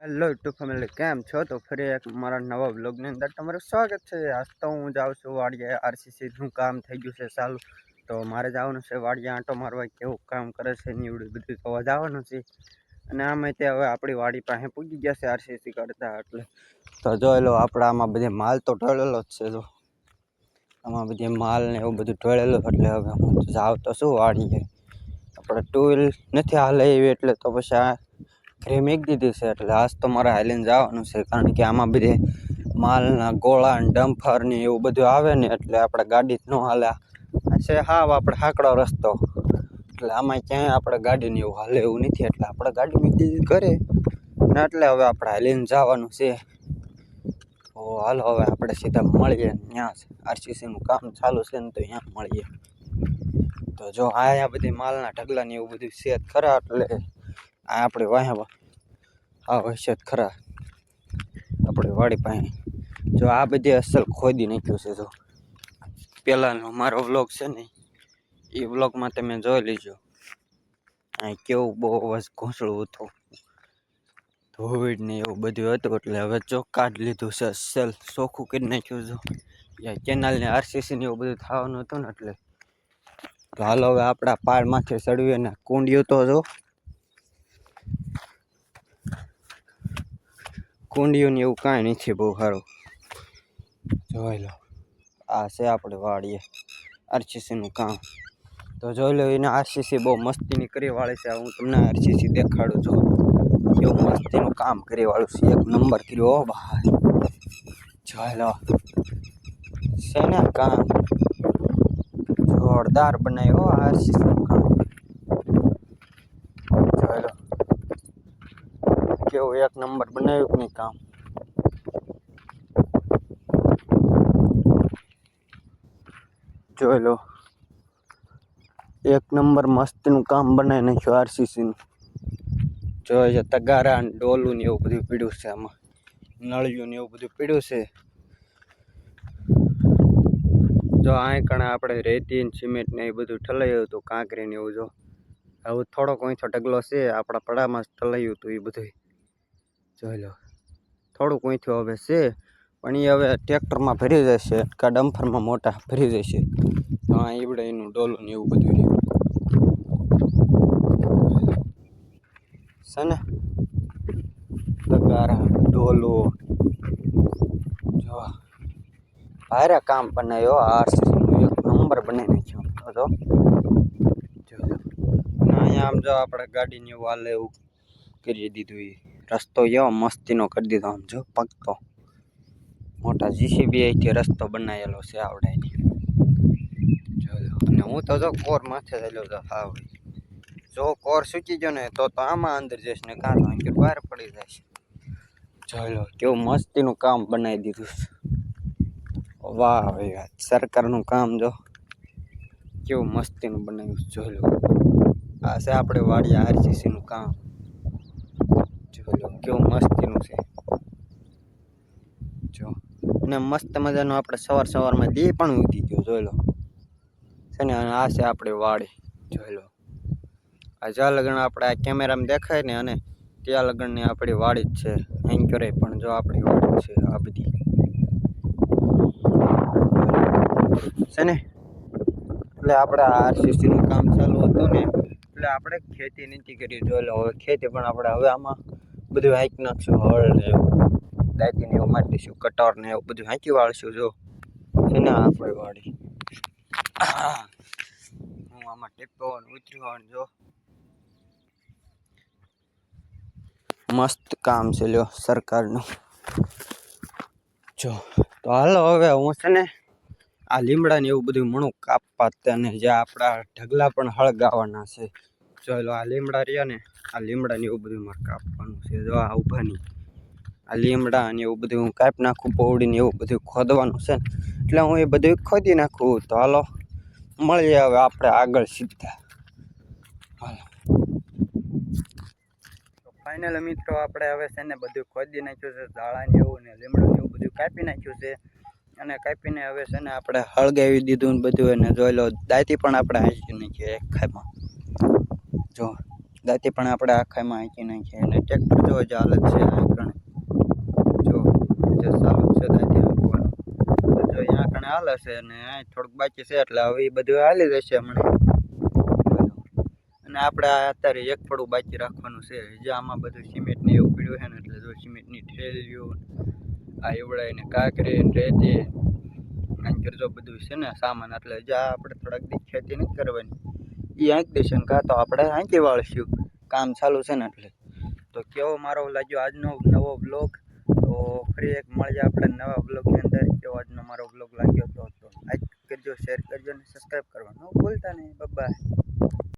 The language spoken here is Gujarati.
હેલો યુટ્યુબ ફેમિલી, કેમ છો? તો ફરી એક મારા નવા વ્લોગની અંદર તમારું સ્વાગત છે. આજ તો હું જાઉં છું વાડીએ. આરસીસીનું કામ થઈ ગયું છે ચાલુ, તો મારે જવાનું છે વાડીએ આંટો મારવા. કેવું કામ કરે છે નીવડું બધું તો જવાનું છે. અને આમાં તે હવે આપણી વાડી પાસે પૂગી ગયા છે આરસીસી કરતા. એટલે તો જોઈ લો, આપણે આમાં બધે માલ તો ઢળેલો જ છે. જો આમાં બધી માલ ને એવું બધું ઢળેલું, એટલે હવે હું જાવ તો શું વાડીએ. આપણે ટુ વ્હીલ નથી હાલે એવી, એટલે તો પછી આ ઘરે મેકી દીધી છે. એટલે આજ તો મારે હાલીને જવાનું છે, કારણ કે આમાં બધે માલના ગોળા ને ડમ્ફર ને એવું બધું આવે ને, એટલે આપણે ગાડી જ ન હાલે છે. હાવ આપણે હાકડો રસ્તો, એટલે આમાં ક્યાંય આપણે ગાડીને એવું હાલે એવું નથી. એટલે આપણે ગાડી મૂકી દીધી ઘરે ને, એટલે હવે આપણે હાલીને જવાનું છે. તો હાલો હવે આપણે સીધા મળીએ ત્યાં આરસીસીનું કામ ચાલુ છે ને, તો ત્યાં મળીએ. તો જો અહીંયા બધી માલના ઢગલા ને એવું બધું છે ખરા, એટલે આ આપણે વાહે હા હશે ખરા આપણે વાડી પાસે. જો આ બધી અસલ ખોદી નાખ્યું છે. જો પહેલાંનો મારો વ્લોગ છે ને, એ વ્લોગમાં તમે જોઈ લીજો. અહીં કેવું બહુ ઘોંસળું હતું, ધોવીડ ને એવું બધું હતું. એટલે હવે ચોક કાઢી લીધું છે, અસલ ચોખ્ખું કરી નાખ્યું. જો કેનાલ ને આરસીસી ને એવું બધું થવાનું હતું ને, એટલે તો હાલો હવે આપણા પાળમાંથી ચડવીએ ને. કુંડિયું તો જો કુંડિયું ને એવું કાંઈ નથી બહુ સારું. જોઈ લો, આ છે આપણે વાડીએ આરસીસીનું કામ. તો જોઈ લો, એને આરસીસી બહુ મસ્તીની કરી વાળી છે. હું તમને આરસીસી દેખાડું છું, કેવું મસ્તીનું કામ કરી વાળું છે. એક નંબર કર્યો હો ભાઈ. જોઈ લો, છે ને કામ જોરદાર બનાવ્યો આરસીસીનું કામ. જોઈ લો કેવું એક નંબર બનાવ્યું કે નહીં કામ. જોઈ લો, એક નંબર મસ્તીનું કામ બનાવી નાખ્યું આરસીસીનું. જોઈ તગારા ને ડોલું ને એવું બધું પીડ્યું છે. આમાં નળિયું ને એવું બધું પીડ્યું છે. જો અહીં કણે આપણે રેતી ને સિમેન્ટ ને એ બધું ઠલાયું હતું, કાંકરી ને એવું. જો હવે થોડોક ઓછો ઢગલો છે, આપણા પડામાં ઠલાયું હતું એ બધું. જોઈ લો, થોડુંક ઓછું હવે છે, પણ એ હવે ટ્રેક્ટરમાં ભરી જશે કે ડમ્ફરમાં મોટા ભરી જશે. હા, એવડે એનું ડોલું ને એવું બધું રહ્યું છે ને, તગારા ડોલું. જો ભારે કામ બનાવ્યો આરસીસીનું, એક નંબર બનાવી નાખ્યો. તો જો અને અહીંયા આમ જો આપણે ગાડીને એવું હાલે એવું કરી દીધું. એ રસ્તો એવો મસ્તીનો કરી દીધો. આમ જો પગતો મોટા જીસીબી અહીંથી રસ્તો બનાવેલો છે આવડાની. જોયો, અને હું તો જો કોર માથે ચાલ્યો તો હા ભાઈ. જો કોર સૂકી ગયો ને, તો આમાં અંદર જઈશ ને કાં તો અહીં બહાર પડી જાય. જોઈ લો કેવું મસ્તીનું કામ બનાવી દીધું છે. વાહ ભાઈ વાહ, સરકારનું કામ જો કેવું મસ્તીનું બનાવ્યું. જોઈ લો, આ છે આપણે વાડીએ આરસીસીનું કામ. જોઈ લો કેવું મસ્તીનું છે. જો અને મસ્ત મજાનું આપણે સવારમાં દી પણ ઉગી ગયો. જોઈ લો છે ને, આ છે આપણે વાડી. જોઈ લો, આ જ્યાં લગન આપણે આ કેમેરામાં દેખાય ને, અને ત્યાં લગનની આપણી વાડી જ છે. અહીં કરે પણ જો આપણી વાડી છે આ બધી છે ને. એટલે આપણે આરસીસીનું કામ ચાલુ હતું ને, એટલે આપણે ખેતી નથી કરી. જોઈ લો, હવે ખેતી પણ આપણે હવે આમાં બધું હાંકી નાખશું. હળ ને એવું દાયતી ને એવું મારી દઈશું, કટર ને એવું બધું હાંકી વાળશું. જો છે ને આપણી વાડી. હું આમાં ટેપો ઉતર્યો. જો મસ્ત કામ છે લ્યો સરકારનું. જો તો હાલો હવે હું છે ને આ લીમડા ને એવું બધું મણું કાપવા, અને જે આપણા ઢગલા પણ હળગાવાના છે. જોઈ લો, આ લીમડા રહ્યા ને, આ લીમડા ને એવું બધું મારે કાપવાનું છે. જો આ ઊભાની આ લીમડા ને એવું બધું હું કાપી નાખું. પૌડી ને એવું બધું ખોદવાનું છે ને, એટલે હું એ બધું ખોદી નાખું. તો હાલો મળીએ હવે આપણે આગળ સીધા. હાલો ફાઇનલ મિત્રો, આપણે હવે છે ને બધું ખોદી નાખ્યું છે. ઝાડા ને એવું ને લીમડું ને એવું બધું કાપી નાખ્યું છે. અને કાપીને હવે છે ને આપણે હળગાવી દીધું ને બધું. એને જોઈ લો, દાયતી પણ આપણે હાંકી નાખીએ એક ખાઈમાં. જો દાંતી પણ આપણે આખામાં હાંકી નાખીએ અને ટ્રેક્ટર જો જ હાલત છે આંકણે જો ચાલુ છે દાંતી હાંકવાનું તો જો અહીંયા કણે હાલે છે અને અહીં થોડુંક બાકી છે એટલે હવે એ બધું હાલી જશે હમણાં અને આપણે અત્યારે એક થોડું બાકી રાખવાનું છે જે આમાં બધું સિમેન્ટ ને એવું પડ્યું છે ને એટલે જો સિમેન્ટની ઠેલીઓ આ એવડાઈને કાંકરી રેતી આંકર જો બધું છે ને સામાન એટલે જ્યાં આપણે થોડાક દી ખેતી નથી કરવાની એ આંકી દેશે ને કાં તો આપણે આંકી વાળશું કામ ચાલુ છે ને એટલે તો કેવો મારો લાગ્યો આજનો નવો બ્લોગ તો ફરી એક મળીએ આપણે નવા બ્લોગની અંદર કેવો આજનો મારો બ્લોગ લાગ્યો તો લાઈક કરજો શેર કરજો અને સબસ્ક્રાઈબ કરવાનું ભૂલતા નહીં બાય.